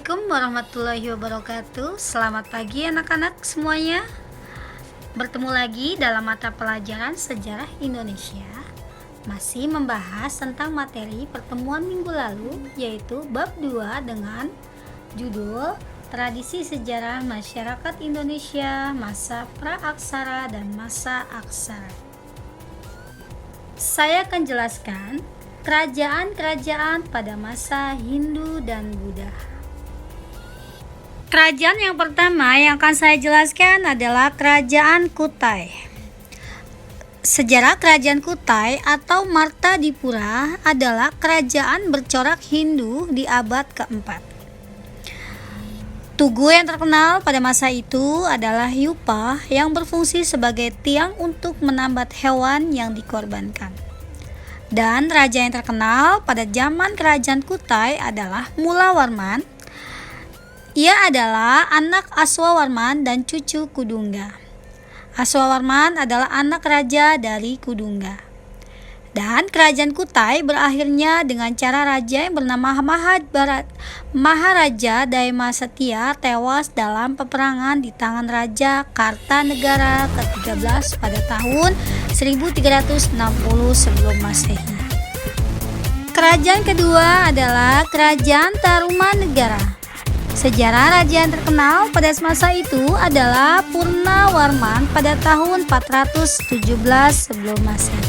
Assalamualaikum warahmatullahi wabarakatuh. Selamat pagi anak-anak semuanya. Bertemu lagi dalam mata pelajaran Sejarah Indonesia. Masih membahas tentang materi pertemuan minggu lalu, yaitu bab 2 dengan judul Tradisi Sejarah Masyarakat Indonesia Masa Praaksara dan Masa Aksara. Saya akan jelaskan kerajaan-kerajaan pada masa Hindu dan Buddha. Kerajaan yang pertama yang akan saya jelaskan adalah Kerajaan Kutai. Sejarah Kerajaan Kutai atau Martadipura adalah kerajaan bercorak Hindu di abad keempat. Tugu yang terkenal pada masa itu adalah Yupa yang berfungsi sebagai tiang untuk menambat hewan yang dikorbankan. Dan raja yang terkenal pada zaman Kerajaan Kutai adalah Mulawarman. Ia adalah anak Aswawarman dan cucu Kudungga. Aswawarman adalah anak raja dari Kudungga. Dan Kerajaan Kutai berakhirnya dengan cara raja yang bernama Maharaja Daima Setia tewas dalam peperangan di tangan Raja Kartanegara ke-13 pada tahun 1360 sebelum Masehi. Kerajaan kedua adalah Kerajaan Tarumanegara. Sejarah raja yang terkenal pada masa itu adalah Purnawarman pada tahun 417 sebelum Masehi.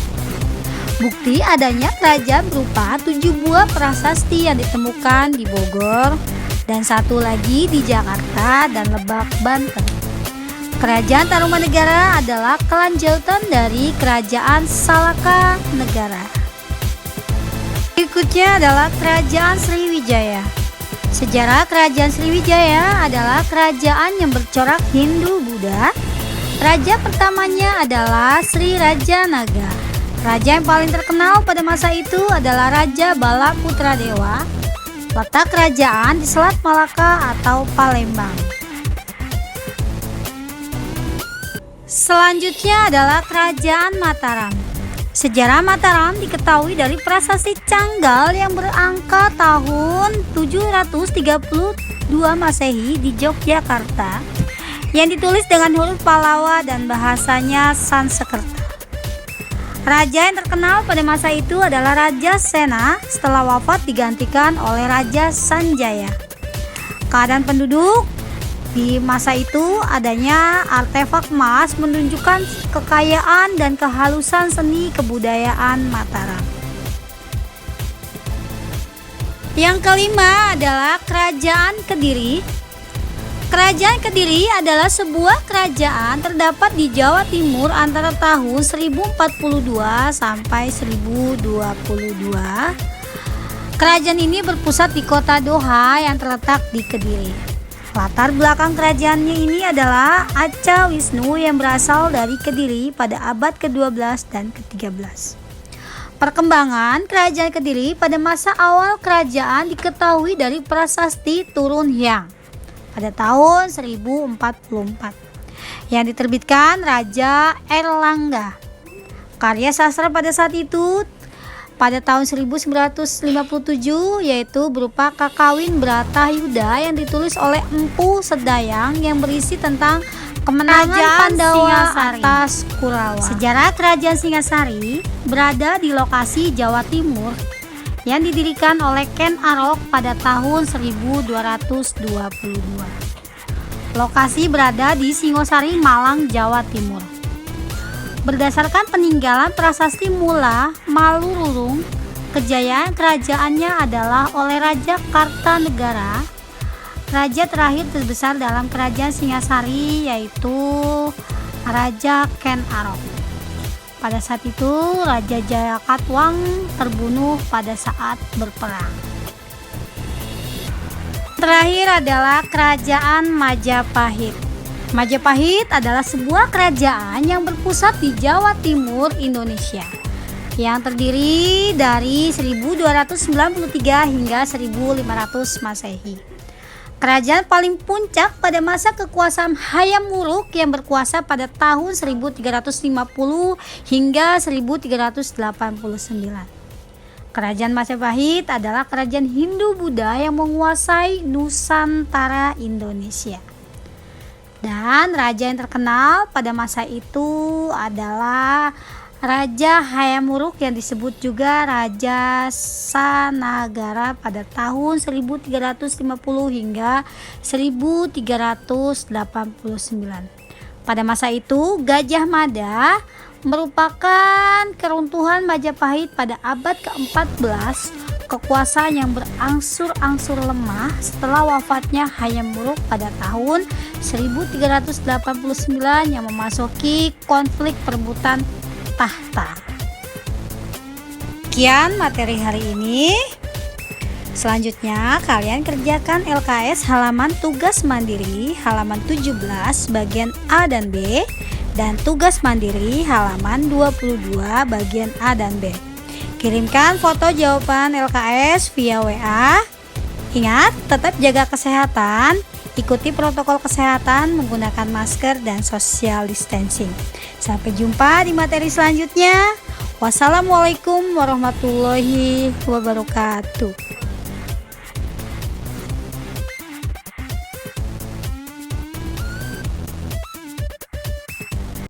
Bukti adanya kerajaan berupa 7 buah prasasti yang ditemukan di Bogor dan 1 lagi di Jakarta dan Lebak, Banten. Kerajaan Tarumanegara adalah kelanjutan dari Kerajaan Salaka Negara. Berikutnya adalah Kerajaan Sriwijaya. Sejarah Kerajaan Sriwijaya adalah kerajaan yang bercorak Hindu-Buddha. Raja pertamanya adalah Sri Raja Naga. Raja yang paling terkenal pada masa itu adalah Raja Bala Putra Dewa. Letak kerajaan di Selat Malaka atau Palembang. Selanjutnya adalah Kerajaan Mataram. Sejarah Mataram diketahui dari prasasti Canggal yang berangka tahun 732 Masehi di Yogyakarta yang ditulis dengan huruf Pallawa dan bahasanya Sanskerta. Raja yang terkenal pada masa itu adalah Raja Sena, setelah wafat digantikan oleh Raja Sanjaya. Keadaan penduduk di masa itu adanya artefak emas menunjukkan kekayaan dan kehalusan seni kebudayaan Mataram. Yang kelima adalah Kerajaan Kediri. Kerajaan Kediri adalah sebuah kerajaan terdapat di Jawa Timur antara tahun 1042 sampai 1022. Kerajaan ini berpusat di kota Doha yang terletak di Kediri. Latar belakang kerajaannya ini adalah Aca Wisnu yang berasal dari Kediri pada abad ke-12 dan ke-13. Perkembangan Kerajaan Kediri pada masa awal kerajaan diketahui dari prasasti Turun Hyang pada tahun 1044 yang diterbitkan Raja Erlangga. Karya sastra pada saat itu pada tahun 1957 yaitu berupa Kakawin Bratayuda yang ditulis oleh Empu Sedayang yang berisi tentang kemenangan Pandawa atas Kurawa. Sejarah Kerajaan Singasari berada di lokasi Jawa Timur yang didirikan oleh Ken Arok pada tahun 1222. Lokasi berada di Singosari, Malang, Jawa Timur. Berdasarkan peninggalan prasasti Mula Malururung, kejayaan kerajaannya adalah oleh Raja Kartanegara. Raja terakhir terbesar dalam Kerajaan Singasari yaitu Raja Ken Arok. Pada saat itu Raja Jakatwang terbunuh pada saat berperang. Terakhir adalah Kerajaan Majapahit. Majapahit adalah sebuah kerajaan yang berpusat di Jawa Timur, Indonesia, yang terdiri dari 1293 hingga 1500 Masehi. Kerajaan paling puncak pada masa kekuasaan Hayam Wuruk yang berkuasa pada tahun 1350 hingga 1389. Kerajaan Majapahit adalah kerajaan Hindu-Buddha yang menguasai Nusantara Indonesia. Dan raja yang terkenal pada masa itu adalah Raja Hayam Wuruk yang disebut juga Raja Sanagara pada tahun 1350 hingga 1389. Pada masa itu, Gajah Mada merupakan keruntuhan Majapahit pada abad ke-14, kekuasaan yang berangsur-angsur lemah setelah wafatnya Hayam Wuruk pada tahun 1389 yang memasuki konflik perebutan tahta. Sekian materi hari ini. Selanjutnya kalian kerjakan LKS halaman tugas mandiri halaman 17 bagian A dan B dan tugas mandiri halaman 22 bagian A dan B. Kirimkan foto jawaban LKS via WA. Ingat, tetap jaga kesehatan, ikuti protokol kesehatan menggunakan masker dan social distancing. Sampai jumpa di materi selanjutnya. Wassalamualaikum warahmatullahi wabarakatuh.